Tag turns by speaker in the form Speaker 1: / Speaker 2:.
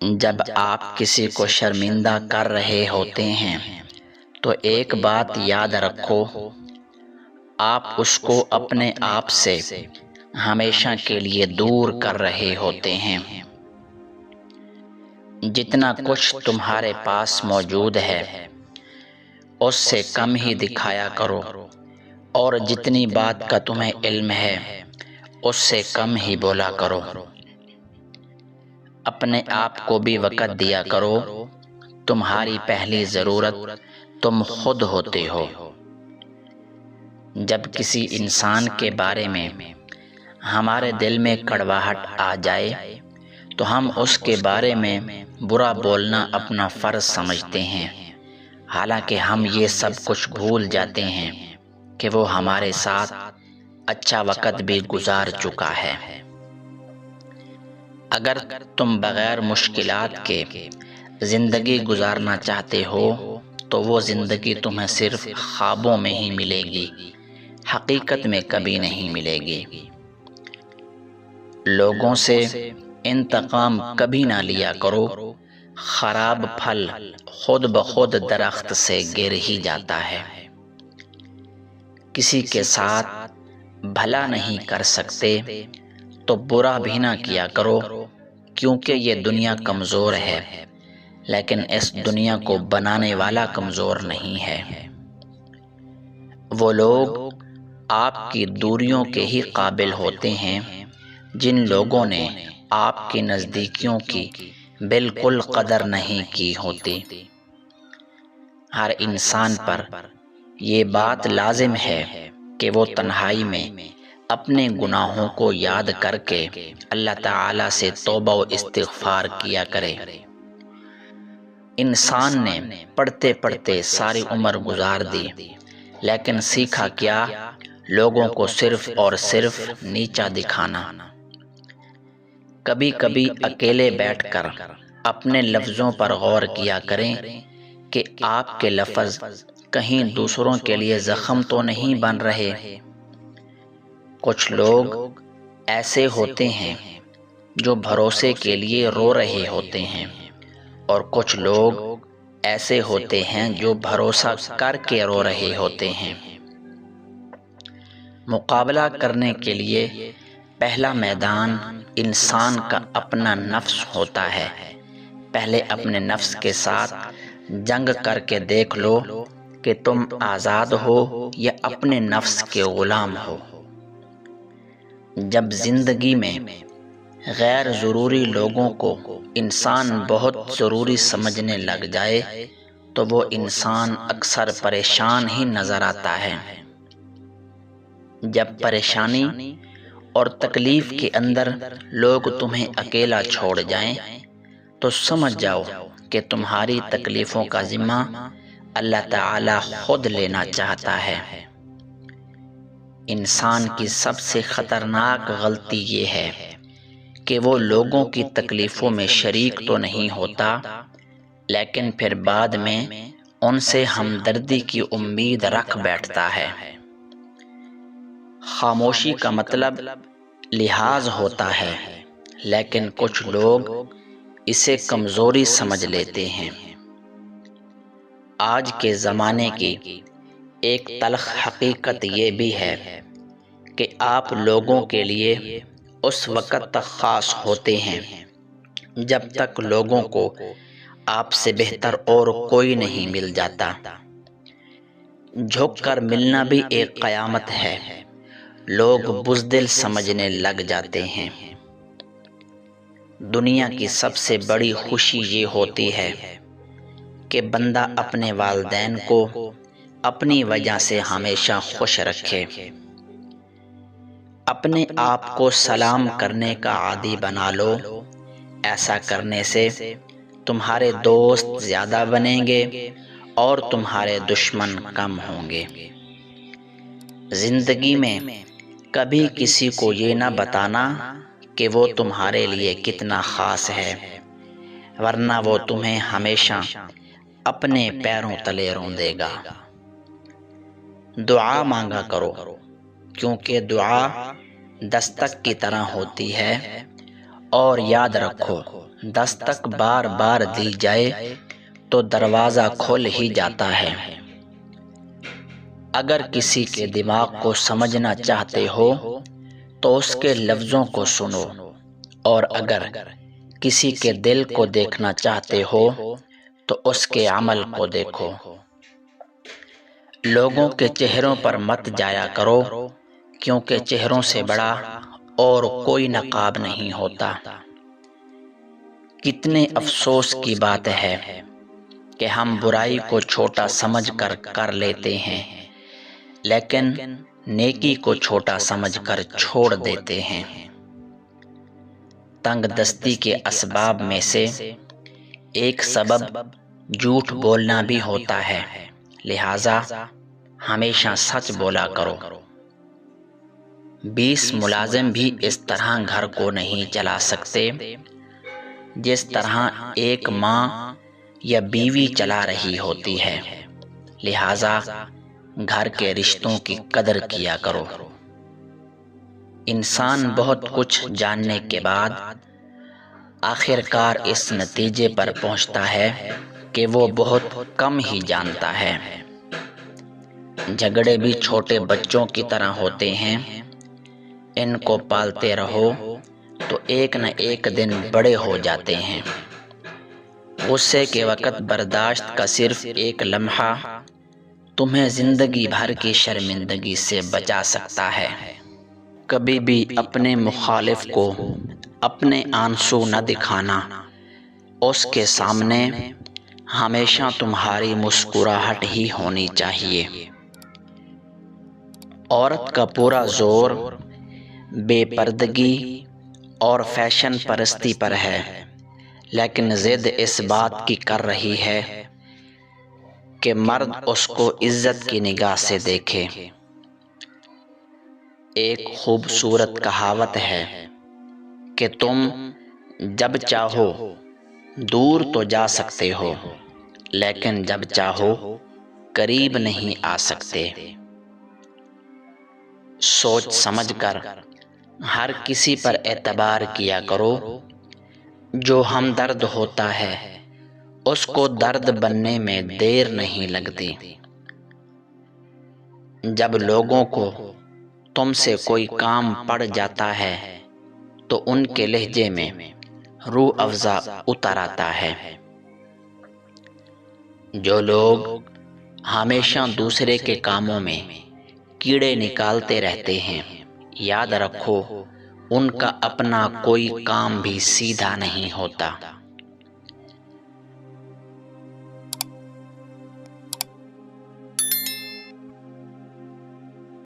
Speaker 1: جب آپ کسی کو شرمندہ کر رہے ہوتے ہیں تو ایک بات یاد رکھو، آپ اس کو اپنے آپ سے ہمیشہ کے لیے دور کر رہے ہوتے ہیں۔ جتنا کچھ تمہارے پاس موجود ہے اس سے کم ہی دکھایا کرو، اور جتنی بات کا تمہیں علم ہے اس سے کم ہی بولا کرو۔ اپنے آپ کو بھی وقت دیا کرو، تمہاری پہلی ضرورت تم خود ہوتے ہو۔ جب کسی انسان کے بارے میں ہمارے دل میں کڑواہٹ آ جائے تو ہم اس کے بارے میں برا بولنا اپنا فرض سمجھتے ہیں، حالانکہ ہم یہ سب کچھ بھول جاتے ہیں کہ وہ ہمارے ساتھ اچھا وقت بھی گزار چکا ہے۔ اگر تم بغیر مشکلات کے زندگی گزارنا چاہتے ہو تو وہ زندگی تمہیں صرف خوابوں میں ہی ملے گی، حقیقت میں کبھی نہیں ملے گی۔ لوگوں سے انتقام کبھی نہ لیا کرو، خراب پھل خود بخود درخت سے گر ہی جاتا ہے۔ کسی کے ساتھ بھلا نہیں کر سکتے تو برا بھی نہ کیا کرو، کیونکہ یہ دنیا کمزور ہے، لیکن اس دنیا کو بنانے والا کمزور نہیں ہے۔ وہ لوگ آپ کی دوریوں کے ہی قابل ہوتے ہیں جن لوگوں نے آپ کی نزدیکیوں کی بالکل قدر نہیں کی ہوتی۔ ہر انسان پر یہ بات لازم ہے کہ وہ تنہائی میں اپنے گناہوں کو یاد کر کے اللہ تعالی سے توبہ و استغفار کیا کرے۔ انسان نے پڑھتے پڑھتے ساری عمر گزار دی، لیکن سیکھا کیا؟ لوگوں کو صرف اور صرف نیچا دکھانا۔ کبھی کبھی اکیلے بیٹھ کر اپنے لفظوں پر غور کیا کریں کہ آپ کے لفظ کہیں دوسروں کے لیے زخم تو نہیں بن رہے۔ کچھ لوگ ایسے ہوتے ہیں جو بھروسے کے لیے رو رہے ہوتے ہیں، اور کچھ لوگ ایسے ہوتے ہیں جو بھروسہ کر کے رو رہے ہوتے ہیں۔ مقابلہ کرنے کے لیے پہلا میدان انسان کا اپنا نفس ہوتا ہے۔ پہلے اپنے نفس کے ساتھ جنگ کر کے دیکھ لو کہ تم آزاد ہو یا اپنے نفس کے غلام ہو۔ جب زندگی میں غیر ضروری لوگوں کو انسان بہت ضروری سمجھنے لگ جائے تو وہ انسان اکثر پریشان ہی نظر آتا ہے۔ جب پریشانی اور تکلیف کے اندر لوگ تمہیں اکیلا چھوڑ جائیں تو سمجھ جاؤ کہ تمہاری تکلیفوں کا ذمہ اللہ تعالی خود لینا چاہتا ہے۔ انسان کی سب سے خطرناک غلطی یہ ہے کہ وہ لوگوں کی تکلیفوں میں شریک تو نہیں ہوتا، لیکن پھر بعد میں ان سے ہمدردی کی امید رکھ بیٹھتا ہے۔ خاموشی کا مطلب لحاظ ہوتا ہے، لیکن کچھ لوگ اسے کمزوری سمجھ لیتے ہیں۔ آج کے زمانے کی ایک تلخ حقیقت یہ بھی ہے کہ آپ لوگوں کے لیے اس وقت تک خاص ہوتے ہیں جب تک لوگوں کو آپ سے بہتر اور کوئی نہیں مل جاتا۔ جھک کر ملنا بھی ایک قیامت ہے، لوگ بزدل سمجھنے لگ جاتے ہیں۔ دنیا کی سب سے بڑی خوشی یہ ہوتی ہے کہ بندہ اپنے والدین کو اپنی وجہ سے ہمیشہ خوش رکھے۔ اپنے آپ کو سلام کرنے کا عادی بنا لو، ایسا کرنے سے تمہارے دوست زیادہ بنیں گے اور تمہارے دشمن کم ہوں گے۔ زندگی میں کبھی کسی کو یہ نہ بتانا کہ وہ تمہارے لیے کتنا خاص ہے، ورنہ وہ تمہیں ہمیشہ اپنے پیروں تلے روندے گا۔ دعا مانگا کرو، کیونکہ دعا دستک کی طرح ہوتی ہے اور یاد رکھو دستک بار بار دی جائے تو دروازہ کھل ہی جاتا ہے۔ اگر کسی کے دماغ کو سمجھنا چاہتے ہو تو اس کے لفظوں کو سنو، اور اگر کسی کے دل کو دیکھنا چاہتے ہو تو اس کے عمل کو دیکھو۔ لوگوں کے چہروں پر مت جایا کرو، کیونکہ چہروں سے بڑا اور کوئی نقاب نہیں ہوتا۔ کتنے افسوس کی بات ہے کہ ہم برائی کو چھوٹا سمجھ کر کر لیتے ہیں، لیکن نیکی کو چھوٹا سمجھ کر چھوڑ دیتے ہیں۔ تنگ دستی کے اسباب میں سے ایک سبب جھوٹ بولنا بھی ہوتا ہے، لہذا ہمیشہ سچ بولا کرو۔ 20 ملازم بھی اس طرح گھر کو نہیں چلا سکتے جس طرح ایک ماں یا بیوی چلا رہی ہوتی ہے، لہذا گھر کے رشتوں کی قدر کیا کرو۔ انسان بہت کچھ جاننے کے بعد آخر کار اس نتیجے پر پہنچتا ہے کہ وہ بہت کم ہی جانتا ہے۔ جھگڑے بھی چھوٹے بچوں کی طرح ہوتے ہیں، ان کو پالتے رہو تو ایک نہ ایک دن بڑے ہو جاتے ہیں۔ غصے کے وقت برداشت کا صرف ایک لمحہ تمہیں زندگی بھر کی شرمندگی سے بچا سکتا ہے۔ کبھی بھی اپنے مخالف کو اپنے آنسو نہ دکھانا، اس کے سامنے ہمیشہ تمہاری مسکراہٹ ہی ہونی چاہیے۔ عورت کا پورا زور بے پردگی اور فیشن پرستی پر ہے، لیکن ضد اس بات کی کر رہی ہے کہ مرد اس کو عزت کی نگاہ سے دیکھے۔ ایک خوبصورت کہاوت ہے کہ تم جب چاہو دور تو جا سکتے ہو، لیکن جب چاہو قریب نہیں آ سکتے۔ سوچ سمجھ کر ہر کسی پر اعتبار کیا کرو۔ جو ہمدرد ہوتا ہے اس کو درد بننے میں دیر نہیں لگتی۔ جب لوگوں کو تم سے کوئی کام پڑ جاتا ہے تو ان کے لہجے میں روح افزا اتر آتا ہے۔ جو لوگ ہمیشہ دوسرے کے کاموں میں کیڑے نکالتے رہتے ہیں، یاد رکھو ان کا اپنا کوئی کام بھی سیدھا نہیں ہوتا۔